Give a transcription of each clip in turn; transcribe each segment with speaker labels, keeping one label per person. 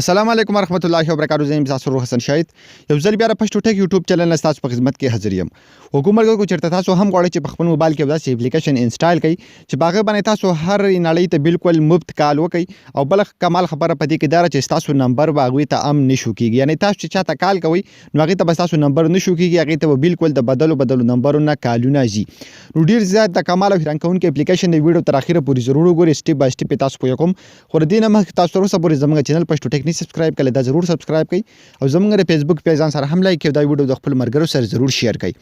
Speaker 1: السلام علیکم ورحمت الله وبرکاتہ. زه یم تاسو حسن شاهد یو ځل بیا پښتو ټیک یوټیوب چینل تاسو په خدمت کې حاضر یم. حکومت کو چیرته تاسو هم غواړئ چې په خپل موبایل کې داسې اپلیکیشن انسټال کړئ چې باغه باندې تاسو هر نړۍ ته بالکل مفت کال وکړئ او بل کمال خبره پدې کې دا چې تاسو نمبر باغوي ته ام نشو کیږي. یعنی تاسو چې چاته کال کوي نو هغه ته بس تاسو نمبر نشو کیږي، هغه ته بالکل د بدلو نمبرونه کالونه زی. نو ډیر زیات د کمال او حیران کونکي اپلیکیشن د ویډیو تر اخره پورې ضرور وګورئ، سټیپ بای سټیپ تاسو پوه کوم. خو د دې نه مخکې تاسو سره پورې زموږ چینل پښتو ټیک نه سبسکرایب کړئ، دا ضرور سبسکرایب کړئ او زموږ فیسبوک پیج ځان سره هم لایک کړئ، دا ویډیو د خپل مرګرو سره ضرور شیر کړئ.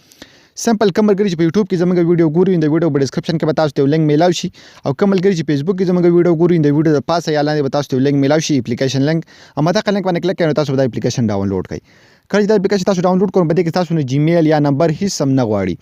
Speaker 1: سمپل کوم ملګری چې په یوټیوب کې زموږ ویډیو ګوري د ویډیو په ډسکرپشن کې به تاسو ته لینک میلاو شي، او کوم ملګری چې فیسبوک کې زموږ ویډیو ګوري د ویډیو د پاسه یا لاندې به تاسو ته لینک میلاو شي اپلیکیشن لینک. امدا کلینک باندې کلیک کړئ نو تاسو به دا اپلیکیشن ډاونلوډ کړئ. کله چې دا اپلیکیشن تاسو ډاونلوډ کوئ په دې کې تاسو نه جیمیل یا نمبر هیڅ هم نه غواړي.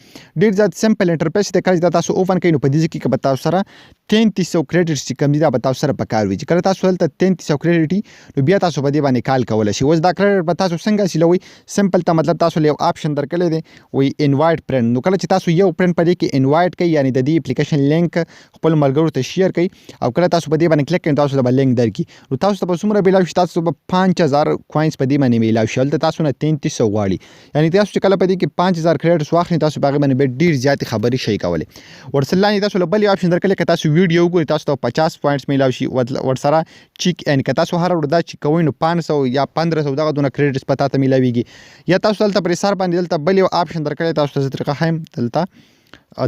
Speaker 1: ډیر زیات سمپل انټرفیس دی. کله چې تاسو اوپن کړئ نو په دې کې به تاسو سره 3300 کریډټس چې کوم دي دا به تاسو سره پکار وي. چې کله تاسو دلته 3300 کریډټ نو بیا تاسو په دې باندې کال کولای شئ. اوس دا کریډټ به تاسو څنګه حاصلوي؟ سمپل ته مطلب تاسو له آپشن درکړی دی وی انوایټ فرند. نو کله چې تاسو یو فرند په دې کې انوایټ کړئ یعنی د دې اپلیکیشن لینک خپل ملګرو ته شیر کړئ او کله تاسو په دې باندې کلیک کړئ تاسو ته لینک درکړي. نو تاسو ته به څومره میلاو شي؟ تاسو به 5000 کوینز په دې باندې میلاو شي. هلته تاسو نه 3300 غواړي. یعنی تاسو چې کله په دې کې 5000 کریډټس واخلئ تاسو باغ باندې به ډیر زیات خبري شي کولای. ورسره لاندې تاسو له بل آپشن درکړي که تاسو ویډیو وګورئ تاسو ته 50 پوینټس میلاو شي. ورسره چیک ان که تاسو هر ورځ دا چې کوئ نو 500 یا 1500 دغه دونه کریډټس پتا ته میلاويږي. یا تاسو دلته پر سر باندې دلته بل آپشن درکړي تاسو ته طریقه هم دلته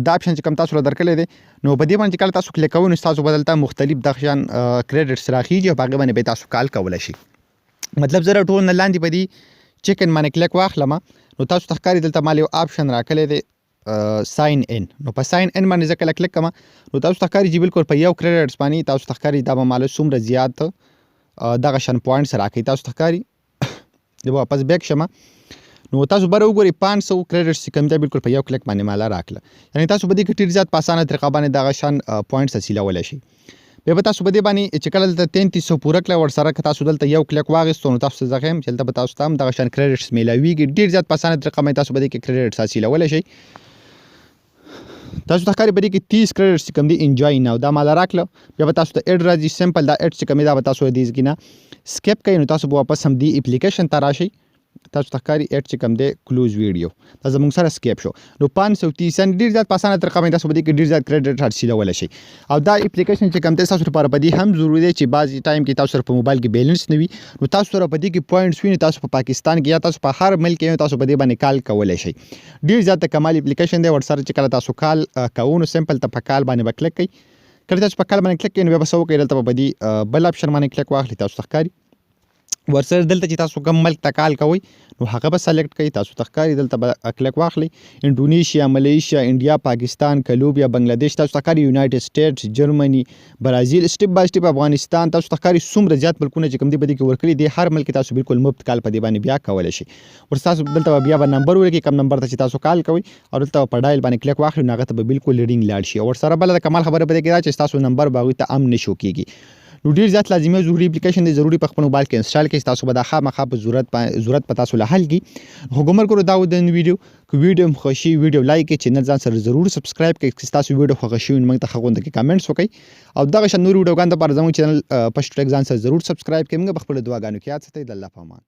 Speaker 1: دا آپشن چې کوم تاسو درکړي دي نو په دې باندې کله تاسو کلیک کوئ نو تاسو بدلته مختلف دغشان کریډټس راخیږي او باغ باندې به تاسو کال کولای شي. مطلب زه ټول نه لاندې بدی چیکن باندې کلیک واخلم نو تاسو تخکاری دلته مال یو آپشن راکړی دی ساين ان. نو په ساين ان باندې ځکه کلیک کوم نو تاسو تخکاری چې بالکل په یو کریډټس باندې تاسو تخکاری دا به مال څومره زیات دغه شان پوینټس راکړي. تاسو تخکاری دی واپس بیک شمه نو تاسو بر وګورئ 500 کریډټس کوم دی بالکل په یو کلیک باندې مال راکړه. یعنی تاسو په دې کې ډیر زیات په اسانه طریقه باندې دغه شان پوینټس حاصلولای شي. به تاسو په دې باندې چې کله د 3300 پوره کړئ ورسره که تاسو دلته یو کلیک واغستو نو تاسو زغم چې دلته به تاسو ته هم دغه شان کریډټس میلاویږي. ډیر زیات په اسانه طریقه باندې تاسو په دې کې کریډټس حاصلولای شئ. تاسو تخکاری په دې کې 30 کریډټس کوم دي انجوای ناو دا مال راکړه. بیا به تاسو ته اډ راځي سمپل دا اډ چې کوم دا به تاسو دې ځګینه سکیپ کړئ نو تاسو به واپس هم دی اپلیکیشن ته راشئ. تاسو تخکاری اډ چې کوم دی کلوز ویډیو دا زموږ سره سکیپ شو نو 530 ډیر زیات په اسانه طریقه باندې تاسو په دې کې ډیر زیات کریډټ حاصلولای شئ. او دا اپلیکیشن چې کوم دی تاسو لپاره په دې هم ضروري دی چې بعضی ټایم کې تاسو سره په موبایل کې بیلنس نه وي نو تاسو سره په دې کې پوینټس ویني. تاسو په پاکستان کې یا تاسو په هر ملک کې تاسو په دې باندې کال کولای شئ. ډیر زیات کمال اپلیکیشن دی. ورسره چې کله تاسو کال کوو نو سمپل ته په کال باندې کلیک کړئ. کله تاسو په کال باندې کلیک کړئ نو بیا به څه وکړئ دلته په دې بل آپشن باندې کلیک واخلئ. تاسو تخکاری ورسره دلته چې تاسو کوم ملک ته کال کوئ نو هغه به سلیکټ کړئ. تاسو تخکاری دلته به کلیک واخلئ. انډونیشیا، ملیشیا، انډیا، پاکستان، کولومبیا، بنگلاديش، تاسو تخکاری یونایټډ سټیټس، جرمني، برازیل، سټیپ بای سټیپ افغانستان، تاسو تخکاری څومره زیات ملکونه چې کوم دي په دې کې ورکړي دي هر ملک تاسو بالکل مفت کال په دې باندې بیا کولای شئ. ورسره دلته بیا به نمبر ورکړي کوم نمبر ته چې تاسو کال کوئ او دلته په ډایل باندې کلیک واخلئ نو هغه ته به بالکل ریډینګ لاړ شي. ورسره بل د کمال خبره پدې کې دا چې تاسو نمبر باغوي ته ام نشو کیږي. نو ډیر زیات لازمي او ضروري اپلیکیشن دی. ضروري په خپل موبایل کې انسټال کړئ. تاسو به دا خامخا په ضرورت په تاسو له حل کی. حکومت کو دا د ویډیو کو ویډیو خوشي ویډیو لایک کړئ، چینل ځان سره ضرور سبسکرایب کړئ. چې تاسو ویډیو خوښ شي موږ ته خغوند کې کمنټس وکړئ او دغه شنو ویډیوګان د پر زموږ چینل پښتو ټیک ځان سره ضرور سبسکرایب کړئ. موږ په خپل دعاګانو کې یاد ساتئ. د الله په امان.